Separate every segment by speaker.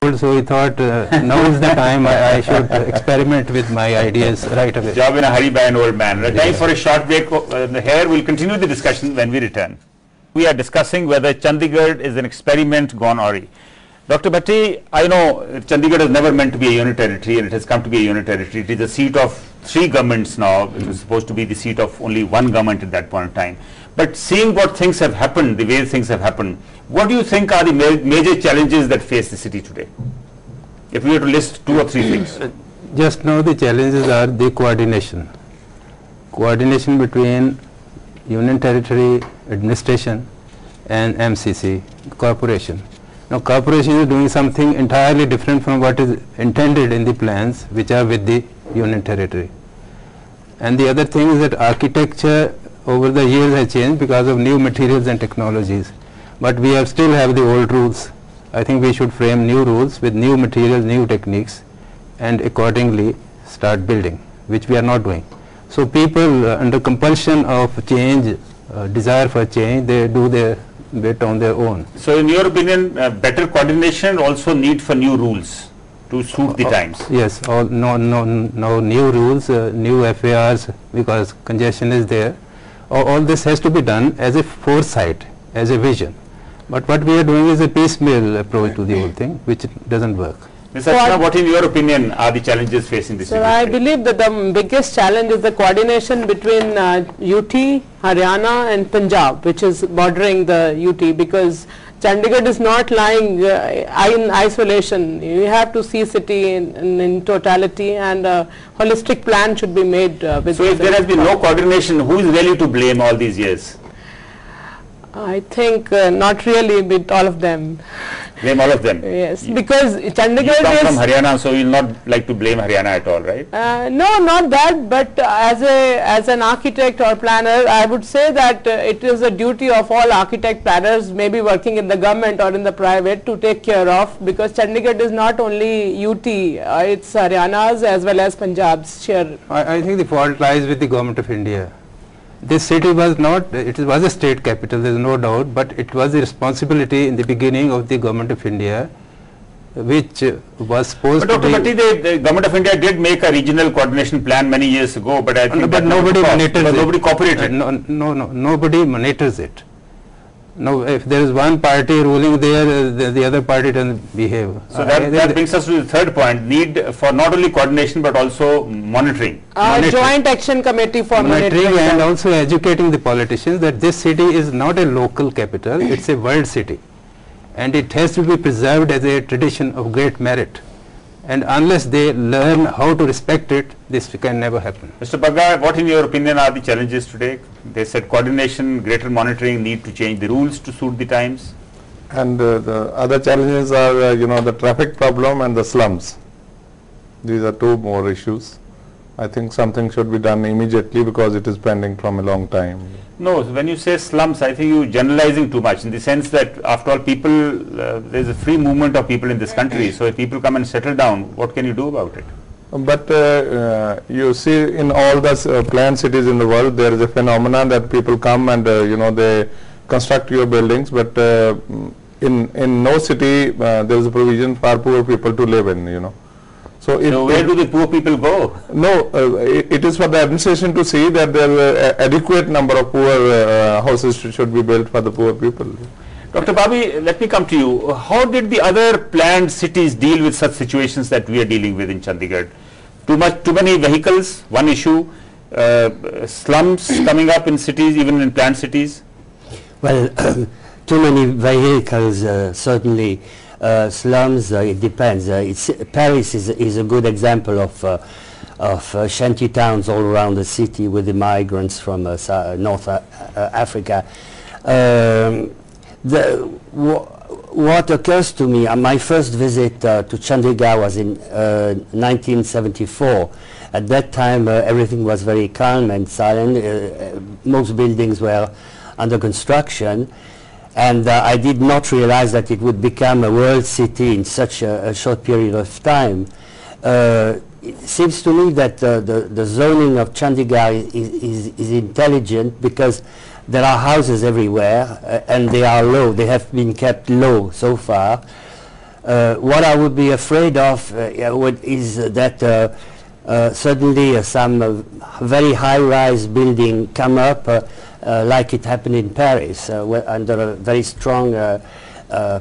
Speaker 1: old, so he thought now is the time I should experiment with my ideas right away.
Speaker 2: Job in a hurry by an old man. Time for a short break. Here we'll continue the discussion when we return. We are discussing whether Chandigarh is an experiment gone awry. Dr. Bhatti, I know Chandigarh is never meant to be a unit territory, and it has come to be a unit territory. It is the seat of 3 governments now. It was supposed to be the seat of only 1 government at that point in time. But seeing what things have happened, the way things have happened, what do you think are the major challenges that face the city today? If we were to list 2 or 3 things.
Speaker 1: Just now the challenges are the coordination. Coordination between Union Territory Administration and MCC, corporation. Now corporation is doing something entirely different from what is intended in the plans which are with the Union Territory. And the other thing is that architecture over the years has changed because of new materials and technologies. But we still have the old rules. I think we should frame new rules with new materials, new techniques, and accordingly start building, which we are not doing. So people under compulsion of change, desire for change, they do their bit on their own.
Speaker 2: So in your opinion, better coordination, also need for new rules to suit the times?
Speaker 1: Yes, no new rules, new FARs, because congestion is there. All this has to be done as a foresight, as a vision. But what we are doing is a piecemeal approach to the whole thing, which doesn't work.
Speaker 2: Ms. Archana, what in your opinion are the challenges facing this city?
Speaker 3: So I believe that the biggest challenge is the coordination between UT, Haryana and Punjab, which is bordering the UT, because Chandigarh is not lying in isolation. You have to see city in totality, and a holistic plan should be made.
Speaker 2: So if there has been no coordination, who is really to blame all these years?
Speaker 3: I think not really, but all of them.
Speaker 2: Blame all of them?
Speaker 3: Yes, because Chandigarh
Speaker 2: is from Haryana, so you will not like to blame Haryana at all, right?
Speaker 3: No, not that, but as an architect or planner, I would say that it is a duty of all architect planners, maybe working in the government or in the private, to take care of, because Chandigarh is not only UT, it's Haryana's as well as Punjab's share.
Speaker 1: I think the fault lies with the Government of India. This city was not, it was a state capital, there is no doubt, but it was the responsibility in the beginning of the Government of India, which was supposed
Speaker 2: to be... But Dr. Bhatti, the Government of India did make a regional coordination plan many years ago, but I think
Speaker 1: but nobody monitors it.
Speaker 2: Nobody cooperated.
Speaker 1: Nobody monitors it. No, if there is one party ruling there, the other party doesn't behave.
Speaker 2: So that brings us to the third point, need for not only coordination but also monitoring.
Speaker 3: Joint action committee for monitoring.
Speaker 1: And also educating the politicians that this city is not a local capital, it's a world city. And it has to be preserved as a tradition of great merit. And unless they learn how to respect it, this can never happen.
Speaker 2: Mr. Bagga, what in your opinion are the challenges today? They said coordination, greater monitoring, need to change the rules to suit the times.
Speaker 4: And the other challenges are, the traffic problem and the slums. These are 2 more issues. I think something should be done immediately because it is pending from a long time.
Speaker 2: No, when you say slums, I think you're generalizing too much, in the sense that after all people, there's a free movement of people in this country. So if people come and settle down, what can you do about it?
Speaker 4: But you see in all the planned cities in the world, there is a phenomenon that people come and they construct your buildings, but in no city there is a provision for poor people to live in, So
Speaker 2: where do the poor people go?
Speaker 4: No, it is for the administration to see that there are adequate number of poor houses should be built for the poor people.
Speaker 2: Dr. Babi, let me come to you. How did the other planned cities deal with such situations that we are dealing with in Chandigarh? Too many vehicles, one issue, slums coming up in cities, even in planned cities?
Speaker 5: Well, too many vehicles, certainly. Slums, it depends. Paris is a good example of shanty towns all around the city with the migrants from North Africa. What occurs to me, my first visit to Chandigarh was in 1974. At that time, everything was very calm and silent. Most buildings were under construction. And I did not realize that it would become a world city in such a short period of time. It seems to me that the zoning of Chandigarh is intelligent because there are houses everywhere and they are low. They have been kept low so far. What I would be afraid of is that suddenly some very high-rise building come up like it happened in Paris under a very strong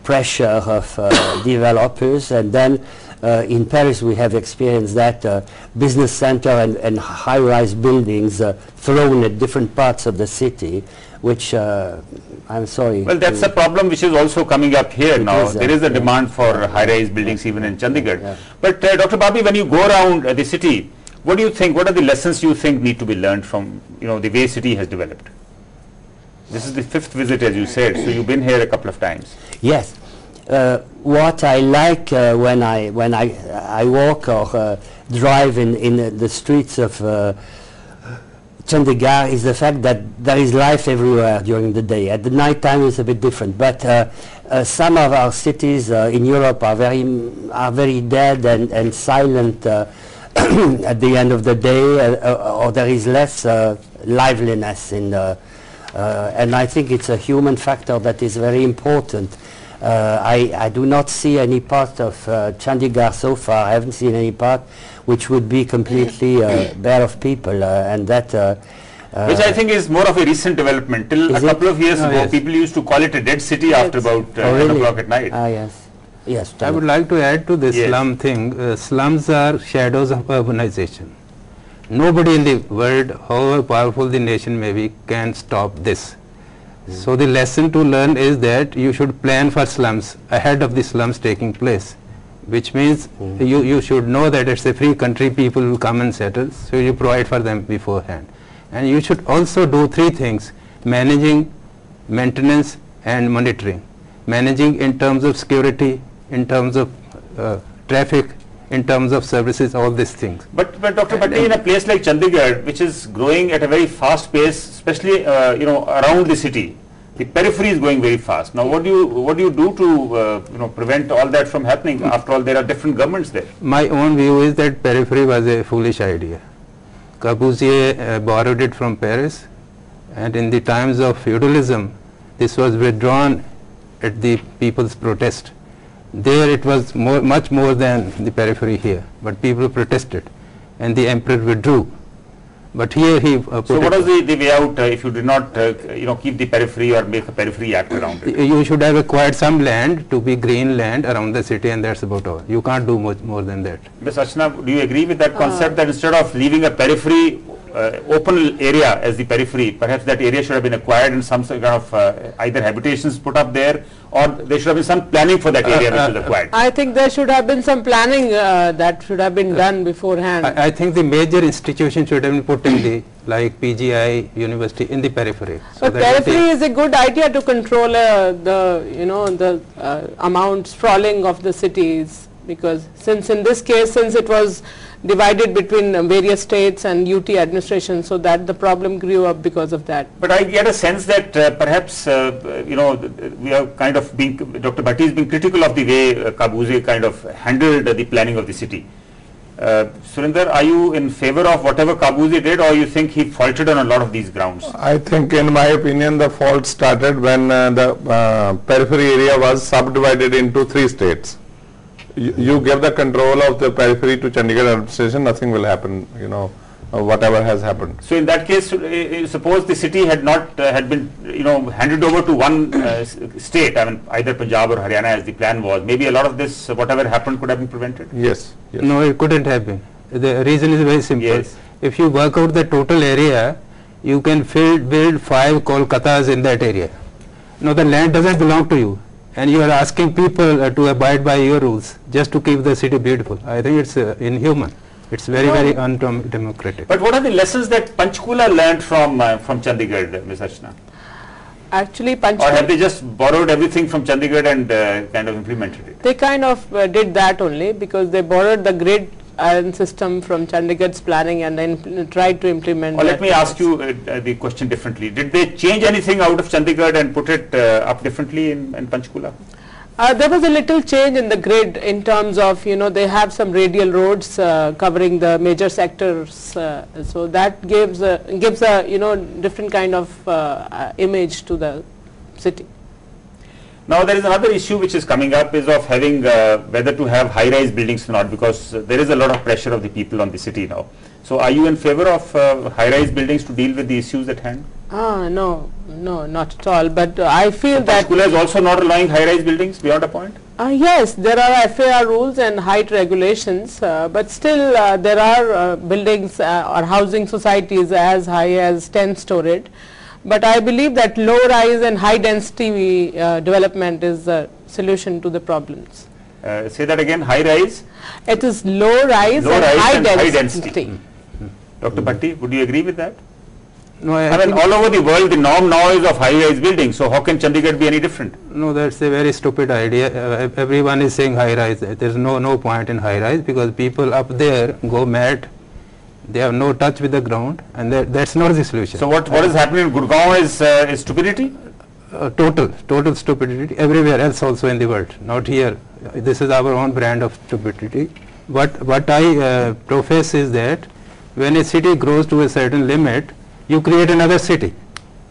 Speaker 5: pressure of developers, and then in Paris we have experienced that business center and high-rise buildings thrown at different parts of the city, which I'm sorry.
Speaker 2: Well, that's a problem which is also coming up here now. There is a demand for high-rise buildings even in Chandigarh.
Speaker 5: Yeah.
Speaker 2: But Dr. Babi, when you go around the city, what do you think, what are the lessons you think need to be learned from, the way city has developed? This is the 5th visit, as you said, so you've been here a couple of times.
Speaker 5: Yes. What I like when I walk or drive in the streets of Chandigarh is the fact that there is life everywhere during the day. At the night time it's a bit different, but some of our cities in Europe are very dead and silent at the end of the day, or there is less liveliness in and I think it's a human factor that is very important. I do not see any part of Chandigarh so far. I haven't seen any part which would be completely bare of people, and that
Speaker 2: which I think is more of a recent development. Till a couple of years ago, people used to call it a dead city after about 10 o'clock at night.
Speaker 5: Yes. Yes.
Speaker 1: I would like to add to this slum thing. Slums are shadows of urbanization. Nobody in the world, however powerful the nation may be, can stop this. So the lesson to learn is that you should plan for slums ahead of the slums taking place, which means you should know that it's a free country, people will come and settle, so you provide for them beforehand. And you should also do 3 things: managing, maintenance and monitoring. Managing in terms of security, in terms of traffic, in terms of services, all these things.
Speaker 2: But Dr. Bhatti, in a place like Chandigarh, which is growing at a very fast pace, especially around the city, the periphery is going very fast. Now, what do you do to prevent all that from happening? After all, there are different governments there.
Speaker 1: My own view is that periphery was a foolish idea. Corbusier borrowed it from Paris, and in the times of feudalism, this was withdrawn at the people's protest. There it was much more than the periphery here, but people protested and the emperor withdrew. But here he
Speaker 2: so what was the way out if you did not keep the periphery or make a periphery act around it?
Speaker 1: You should have acquired some land to be green land around the city, and that's about all. You can't do much more than that.
Speaker 2: Ms. Archana, do you agree with that concept that instead of leaving a periphery open area as the periphery, perhaps that area should have been acquired and some kind of either habitations put up there, or there should have been some planning for that area which was acquired?
Speaker 3: I think there should have been some planning that should have been done beforehand.
Speaker 1: I think the major institutions should have been put in the, like PGI, university, in the periphery. So
Speaker 3: but periphery is a good idea to control the amount sprawling of the cities, because since in this case, since it was divided between various states and UT administration, so that the problem grew up because of that.
Speaker 2: But I get a sense that perhaps we are kind of being, Dr. Bhatti is being critical of the way Corbusier kind of handled the planning of the city. Surinder, are you in favor of whatever Corbusier did, or you think he faltered on a lot of these grounds?
Speaker 4: I think, in my opinion, the fault started when the periphery area was subdivided into 3 states. You give the control of the periphery to Chandigarh administration, nothing will happen, whatever has happened.
Speaker 2: So in that case, suppose the city had not had been handed over to one state, I mean either Punjab or Haryana as the plan was, maybe a lot of this, whatever happened, could have been prevented?
Speaker 4: Yes.
Speaker 1: No, it couldn't have been. The reason is very simple.
Speaker 2: Yes.
Speaker 1: If you work out the total area, you can build 5 Kolkatas in that area. No, the land doesn't belong to you, and you are asking people to abide by your rules just to keep the city beautiful. I think it's inhuman. It's very, very undemocratic.
Speaker 2: But what are the lessons that Panchkula learned from Chandigarh, Ms. Archana?
Speaker 3: Actually, Panchkula,
Speaker 2: or have they just borrowed everything from Chandigarh and kind of implemented it?
Speaker 3: They kind of did that only, because they borrowed the grid iron system from Chandigarh's planning and then tried to implement.
Speaker 2: Or let me ask you the question differently. Did they change anything out of Chandigarh and put it up differently in Panchkula?
Speaker 3: There was a little change in the grid in terms of, they have some radial roads covering the major sectors, so that gives a different kind of image to the city.
Speaker 2: Now there is another issue which is coming up is of having whether to have high-rise buildings or not, because there is a lot of pressure of the people on the city now. So are you in favor of high-rise buildings to deal with the issues at hand?
Speaker 3: No, not at all. But I feel that
Speaker 2: School is also not allowing high-rise buildings beyond a point?
Speaker 3: yes, there are FAR rules and height regulations, but still there are buildings or housing societies as high as 10-storied. But I believe that low-rise and high-density development is the solution to the problems.
Speaker 2: Say that again, high-rise?
Speaker 3: It is low-rise and high density.
Speaker 2: Dr. Bhatti, would you agree with that?
Speaker 1: No,
Speaker 2: I mean, all over the world, the norm now is of high-rise buildings. So how can Chandigarh be any different?
Speaker 1: No, that's a very stupid idea. Everyone is saying high-rise. There's no point in high-rise because people up there go mad. They have no touch with the ground, and that's not the solution.
Speaker 2: So what is happening in Gurgaon is stupidity?
Speaker 1: Total stupidity everywhere else also in the world, not here. This is our own brand of stupidity. What I profess is that when a city grows to a certain limit, you create another city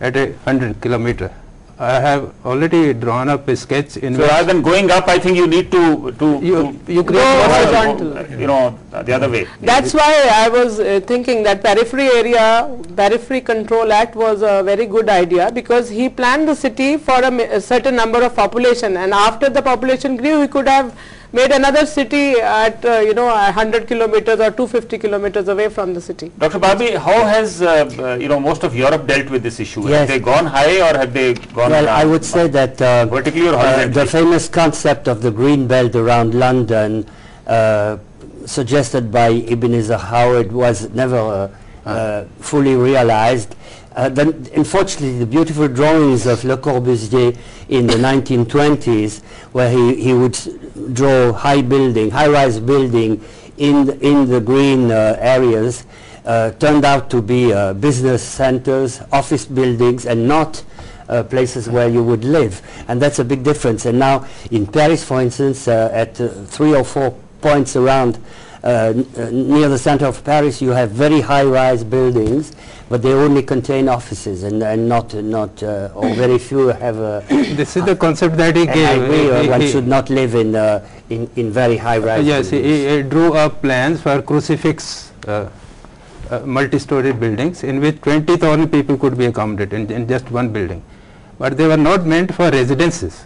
Speaker 1: at 100 kilometer. I have already drawn up a sketch in
Speaker 2: so rather than going up, I think you need to
Speaker 1: you create
Speaker 2: the other way.
Speaker 3: That's why I was thinking that Periphery Control Act was a very good idea, because he planned the city for a certain number of population, and after the population grew, he could have made another city at 100 kilometers or 250 kilometers away from the city.
Speaker 2: Dr. Babi, how has most of Europe dealt with this issue?
Speaker 5: Yes.
Speaker 2: Have they gone high or have they gone
Speaker 5: Well,
Speaker 2: down?
Speaker 5: I would say that
Speaker 2: vertically or horizontally?
Speaker 5: the famous concept of the green belt around London, suggested by Ebenezer Howard, was never fully realized. Unfortunately, the beautiful drawings of Le Corbusier in the 1920s, where he would draw high-rise building in the green areas, turned out to be business centers, office buildings, and not places where you would live. And that's a big difference. And now in Paris, for instance, at 3 or 4 points around near the center of Paris, you have very high-rise buildings, but they only contain offices and not or very few have.
Speaker 1: This is the concept that he gave.
Speaker 5: I agree, one should not live in very high-rise.
Speaker 1: Yes,
Speaker 5: buildings.
Speaker 1: he drew up plans for crucifix multi-story buildings in which 20,000 people could be accommodated in just one building, but they were not meant for residences.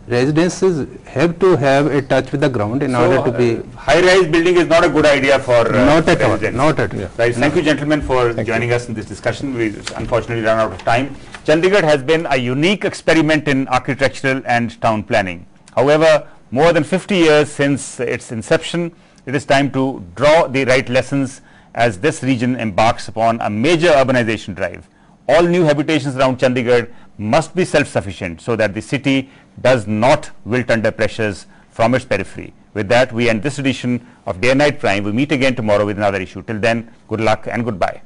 Speaker 1: Residences have to have a touch with the ground in order to be.
Speaker 2: High-rise building is not a good idea for
Speaker 1: not at all.
Speaker 2: residents.
Speaker 1: Not at all.
Speaker 4: Yeah.
Speaker 2: Right. Thank you, gentlemen, for joining us in this discussion. We unfortunately run out of time. Chandigarh has been a unique experiment in architectural and town planning. However, more than 50 years since its inception, it is time to draw the right lessons as this region embarks upon a major urbanization drive. All new habitations around Chandigarh must be self-sufficient so that the city does not wilt under pressures from its periphery. With that, we end this edition of Day and Night Prime. We'll meet again tomorrow with another issue. Till then, good luck and goodbye.